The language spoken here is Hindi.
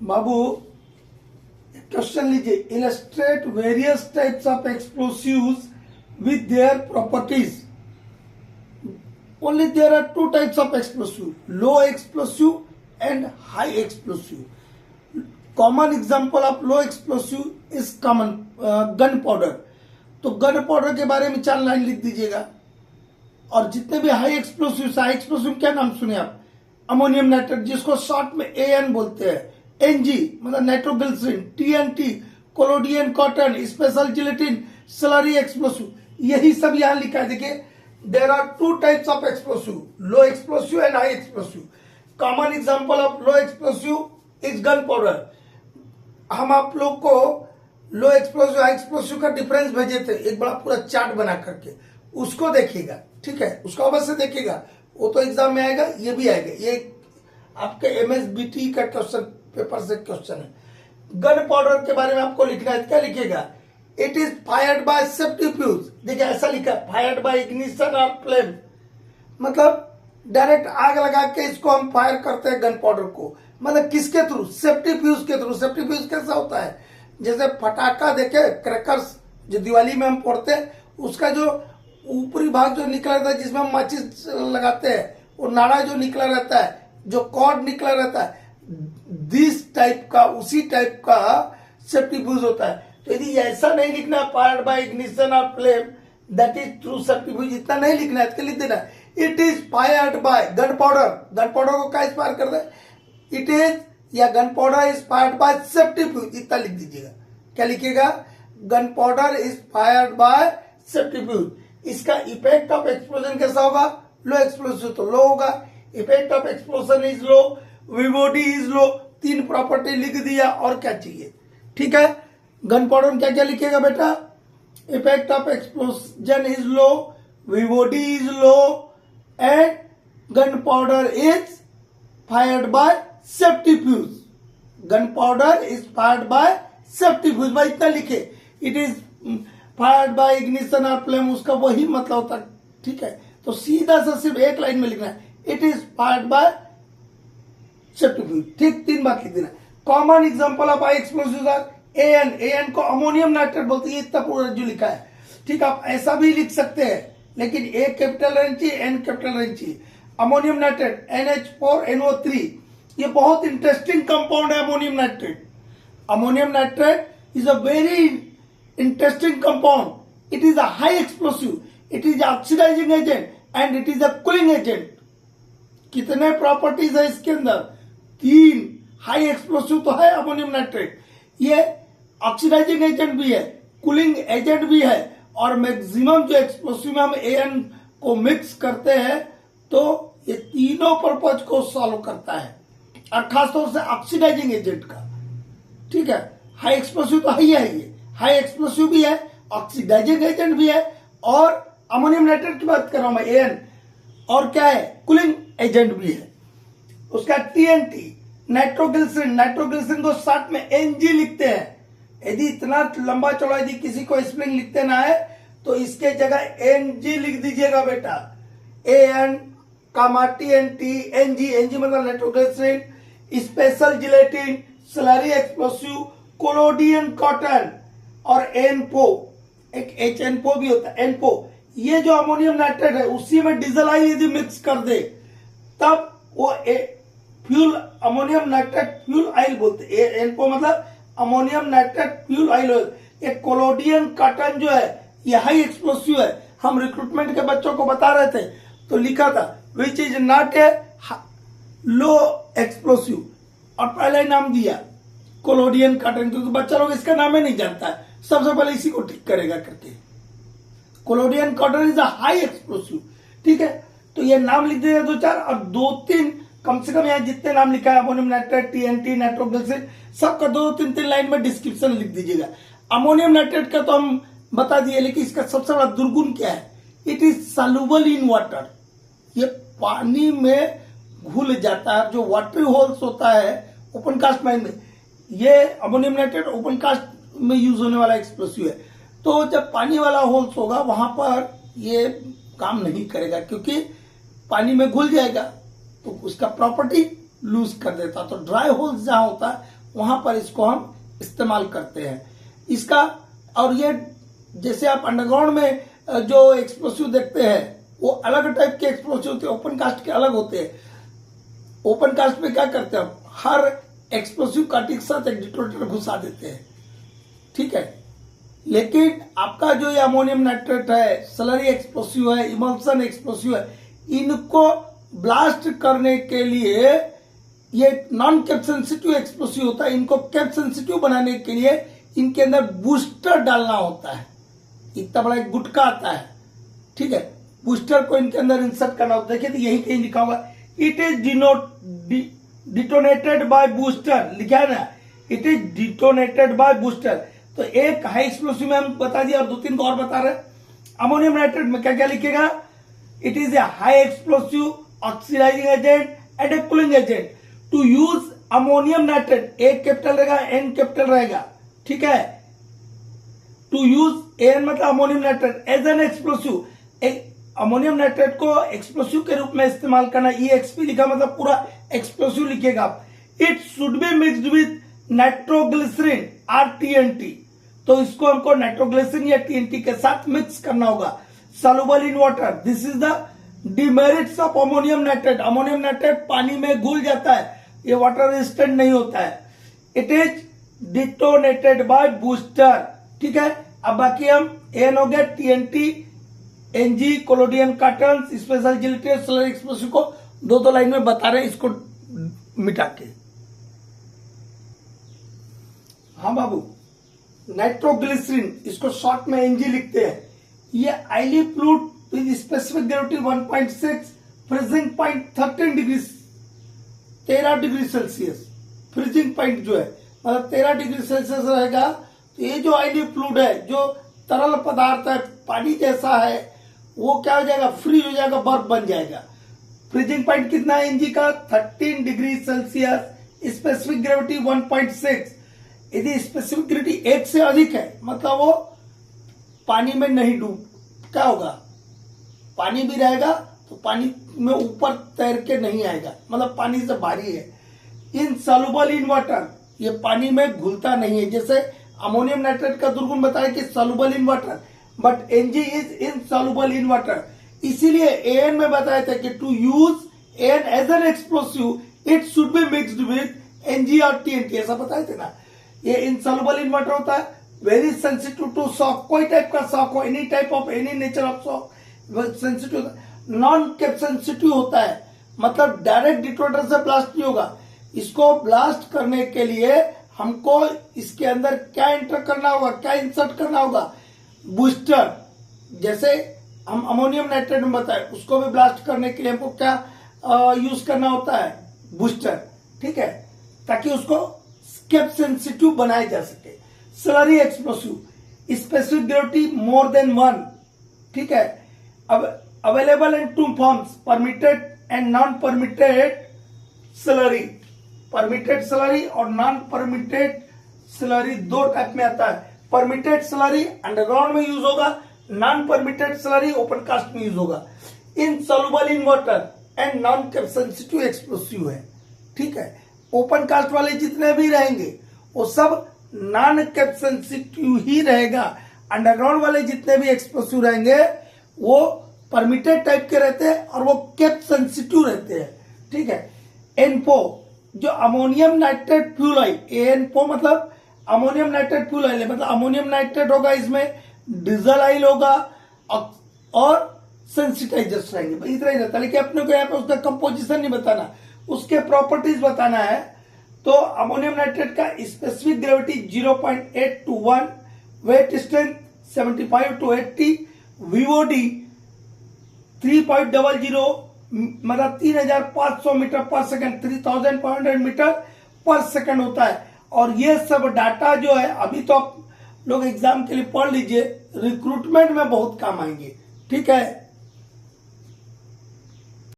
बाबू क्वेश्चन लीजिए, illustrate various types of explosives with their properties. Only there are two types of explosive, low explosive and high explosive. Common example of low explosive is common gunpowder. तो गन पाउडर के बारे में 4 लाइन लिख दीजिएगा। और जितने भी हाई एक्सप्लोसिव क्या नाम सुने आप? अमोनियम नाइट्रेट, जिसको शॉर्ट में AN बोलते हैं, NG मतलब nitroglycerine, TNT collodion cotton, special gelatin, slurry explosive, यही सब यहां लिखा है। देखिए, there are 2 types of explosive, low explosive and high explosive. Common example of low explosive is gunpowder. हम आप लोग को लो एक्सप्लोसिव हाई एक्सप्लोसिव का डिफरेंस भेजे थे, एक बड़ा पूरा चार्ट बना करके, उसको देखिएगा, ठीक है? उसको अवश्य देखिएगा, वो तो एग्जाम में आएगा, ये भी आएगा। ये आपके MSBT का क्वेश्चन पेपर से क्वेश्चन है। गन पाउडर के बारे में आपको लिखना है, क्या लिखेगा? It is fired by safety fuse. देखिए ऐसा लिखा है, फायर्ड बाय इग्निशन और फ्लेम, मतलब डायरेक्ट आग लगा के इसको हम फायर करते हैं गन पाउडर को। मतलब किसके थ्रू? सेफ्टी फ्यूज के थ्रू। सेफ्टी फ्यूज कैसा होता है? जैसे फटाका देखे, क्रैकर्स जो दिवाली में हम फोड़ते हैं, उसका जो ऊपरी भाग जो निकला रहता है, जिसमें हम माचिस लगाते हैं, वो नाड़ा जो निकला रहता है, जो कॉर्ड निकला रहता है, दिस टाइप का, उसी टाइप का सेफ्टी फ्यूज होता है। तो यदि ऐसा नहीं लिखना, फायर्ड बाय इग्निशन और flame, that is through safety fuse, इतना नहीं लिखना है, लिख देना it is fired by gunpowder. Gunpowder को क्या फायर कर दे? इट इज या gunpowder is fired by safety fuse, इतना लिख दीजिएगा। क्या लिखिएगा? Gunpowder is fired by safety fuse. इसका इफेक्ट ऑफ एक्सप्लोजन कैसा होगा? लो एक्सप्लोसिव तो लो होगा, effect of explosion is low, VOD is low. 3 property लिख दिया, और क्या चाहिए? ठीक है। गन पाउडर में क्या क्या लिखेगा बेटा? Effect of explosion is low, VOD is low, and gunpowder is fired by safety fuse. Gunpowder is fired by safety fuse, भाई इतना लिखे। It is fired by ignition और फ्लेम, उसका वही मतलब होता है, ठीक है? तो सीधा सा सिर्फ एक लाइन में लिखना है, it is fired by safety fuse. ठीक, 3 बात लिख देना। Common example of high explosive are AN को अमोनियम नाइट्रेट बोलते हैं, इतना पूरा जो लिखा है, ठीक। आप ऐसा भी लिख सकते हैं, लेकिन A कैपिटल रहनी चाहिए, N कैपिटल रहनी चाहिए। अमोनियम नाइट्रेट NH4NO3, ये बहुत इंटरेस्टिंग कंपाउंड है ammonium nitrate. Ammonium nitrate is a very interesting compound. It is a high explosive, it is oxidising agent and it is a cooling agent. कितने प्रॉपर्टीज है इसके अंदर? 3। हाई एक्सप्लोसिव तो है अमोनियम नाइट्रेट, ये ऑक्सीडाइजिंग एजेंट भी है, कूलिंग एजेंट भी है, और मैक्सिमम जो एक्सप्लोसिव में हम AN को मिक्स करते हैं, तो ये तीनों पर्पज को सॉल्व करता है, और खासतौर से ऑक्सीडाइजिंग एजेंट का, ठीक है। हाई एक्सप्लोसिव तो है ही है, ये हाई एक्सप्लोसिव भी है, ऑक्सीडाइजिंग एजेंट भी है, और अमोनियम नाइट्रेट की बात कर रहा हूं मैं, AN, और क्या है? कूलिंग एजेंट भी है। उसका TNT नाइट्रोग्लिसरीन, नाइट्रोग्लिसरीन को शॉर्ट में NG लिखते हैं। यदि इतना लंबा चौड़ा यदि किसी को स्पेलिंग लिखते ना है, तो इसके जगह NG लिख दीजिएगा बेटा। AN, TNT, NG मतलब nitroglycerine, special gelatin, slurry explosive, collodion cotton, और NPO, एक HNPO भी होता है, NPO। ये जो अमोनियम नाइट्रेट है, उसी में डीजल ऑयल यदि मिक्स कर दे, तब वो fuel, ammonium nitrate fuel oil बोलते हैं। NPO मतलब अमोनियम नाइट्रेट फ्यूल ऑयल। ये कोलोडियन कॉटन जो है, ये हाई एक्सप्लोसिव है। हम रिक्रूटमेंट के बच्चों को बता रहे थे, तो लिखा था which is not a low explosive, और पहले नाम दिया कोलोडियन कॉटन, क्योंकि बच्चा लोग इसका नाम ही नहीं जानता है, सबसे पहले इसी को ठीक करेगा करके। Collodion cotton is a high explosive, ठीक है। तो ये नाम लिख दीजिए 2-4, और 2-3 कम से कम यहाँ जितने नाम लिखा है, अमोनियम नाइट्रेट, TNT, नाइट्रोग्लिसरीन, सबका 2-3 लाइन में डिस्क्रिप्शन लिख दीजिएगा। अमोनियम नाइट्रेट का तो हम बता दिए, लेकिन इसका सबसे बड़ा दुर्गुण क्या है? It is soluble in water, ये पानी में घुल जाता है। जो वाटरी होल्स होता है ओपन कास्ट माइन में, ये अमोनियम नाइट्रेट ओपन कास्ट में यूज होने वाला एक्सप्लोसिव है। तो जब पानी वाला होल्स होगा, वहां पर ये काम नहीं करेगा, क्योंकि पानी में घुल जाएगा, तो उसका प्रॉपर्टी लूज कर देता। तो ड्राई होल्स जहां होता है वहां पर इसको हम इस्तेमाल करते हैं इसका। और ये जैसे आप अंडरग्राउंड में जो एक्सप्लोसिव देखते हैं वो अलग टाइप के एक्सप्लोसिव होते हैं, ओपन कास्ट के अलग होते हैं। ओपन कास्ट में क्या करते हैं, हर एक्सप्लोसिव काठी के साथ एक डिटोनेटर घुसा देते हैं, ठीक है। लेकिन आपका जो ये अमोनियम नाइट्रेट है, स्लरी एक्सप्लोसिव है, इमल्सन एक्सप्लोसिव है, इनको ब्लास्ट करने के लिए ये नॉन कैप सेंसिटिव एक्सप्लोसिव होता है। इनको कैप सेंसिटिव बनाने के लिए इनके अंदर बूस्टर डालना होता है। इतना बड़ा एक गुटका आता है, ठीक है, बूस्टर को इनके अंदर इंसर्ट करना होता है। देखिए तो यही कहीं लिखा हुआ इट इज डिटोनेटेड बाय बूस्टर, लिखा है ना, इट इज डिटोनेटेड बाय बूस्टर। तो एक हाई एक्सप्लोसिव में हम बता दिया और 2-3 को और बता रहे। अमोनियम नाइट्रेट में क्या क्या लिखेगा, it is a high explosive oxidising agent and a cooling agent. To use ammonium nitrate, A capital रहेगा, एन कैपिटल रहेगा, ठीक है। टू यूज एन मतलब ammonium nitrate as an explosive, ammonium nitrate को एक्सप्लोसिव के रूप में इस्तेमाल करना। EXP लिखा मतलब पूरा एक्सप्लोसिव लिखेगा आप। It should be mixed with nitroglycerine और TNT, तो इसको हमको नाइट्रोग्लिसरीन या TNT के साथ मिक्स करना होगा। Soluble in water, this is the demerits of ammonium nitrate. Ammonium nitrate पानी में घुल जाता है, ये वाटर रेजिस्टेंट नहीं होता है। इट इज डिटोनेटेड बाय बूस्टर, ठीक है। अब बाकी हम एन हो गया, TNT, NG, collodion cotton, special gelatin, slurry explosive को 2-2 लाइन में बता रहे हैं इसको मिटा के। हाँ बाबू, नाइट्रोग्लिसरीन, इसको शॉर्ट में NG लिखते हैं। ये आइली fluid with specific gravity 1.6, freezing point 13 degree Celsius. Freezing point जो है मतलब 13 डिग्री सेल्सियस रहेगा। तो ये जो आइली फ्लूइड है, जो तरल पदार्थ है, पानी जैसा है, वो क्या हो जाएगा, फ्रीज हो जाएगा, बर्फ बन जाएगा। फ्रीजिंग पॉइंट कितना है NG का, 13 डिग्री सेल्सियस। Specific gravity 1.6। यदि स्पेसिफिक ग्रेविटी 1 से अधिक है मतलब वो पानी में नहीं डूब, क्या होगा, पानी भी रहेगा तो पानी में ऊपर तैर के नहीं आएगा, मतलब पानी से भारी है। इनसॉल्युबल इन वाटर, ये पानी में घुलता नहीं है। जैसे अमोनियम नाइट्रेट का दुर्गुण बताया कि soluble in water, but NG is insoluble in water. इसीलिए AN में बताया था कि to use AN as an explosive it should be mixed with NG और TNT, ऐसा बताए थे ना। ये इनसॉल्युबल इन वाटर होता है, वेरी सेंसिटिव टू शॉक, कोई टाइप का शॉक हो, any type of any nature of shock sensitive. Non cap sensitive होता है, मतलब डायरेक्ट डिटोनेटर से ब्लास्ट नहीं होगा। इसको ब्लास्ट करने के लिए हमको इसके अंदर क्या एंटर करना होगा, क्या इंसर्ट करना होगा, बूस्टर। जैसे हम अमोनियम नाइट्रेट में बताए, उसको भी ब्लास्ट करने के लिए हमको क्या यूज करना होता है, बूस्टर, ठीक है, ताकि उसको कैप सेंसिटिव बनाया जा सके। Slurry explosive, specific gravity more than 1, ठीक है। अब available in 2 forms, permitted and non permitted slurry. Permitted slurry और नॉन परमिटेड स्लरी 2 टाइप में आता है। परमिटेड स्लरी अंडरग्राउंड में यूज होगा, non permitted slurry open cast में यूज होगा। Insoluble in water and non cap sensitive explosive है, ठीक है। ओपन कास्ट वाले जितने भी रहेंगे वो सब नॉन कैप सेंसिटिव ही रहेगा। अंडरग्राउंड वाले जितने भी एक्सप्लोसिव रहेंगे वो परमिटेड टाइप के रहते हैं और वो कैप सेंसिटिव रहते हैं, ठीक है। एनपो, जो अमोनियम नाइट्रेट फ्यूल ऑयल, एनपो मतलब अमोनियम नाइट्रेट फ्यूल ऑयल है, मतलब अमोनियम नाइट्रेट होगा, इसमें डीजल ऑयल होगा और सेंसिटाइजर्स रहेंगे, इतना ही रहता है। लेकिन अपने को यहाँ पे उसका कंपोजिशन नहीं बताना, उसके प्रॉपर्टीज बताना है। तो अमोनियम नाइट्रेट का specific gravity 0.8 to 1, weight strength 75 to 80, VOD 3.00 मतलब 3500 मीटर पर सेकंड, 3500 मीटर पर सेकंड होता है। और ये सब डाटा जो है, अभी तो आप लोग एग्जाम के लिए पढ़ लीजिए, रिक्रूटमेंट में बहुत काम आएंगे, ठीक है।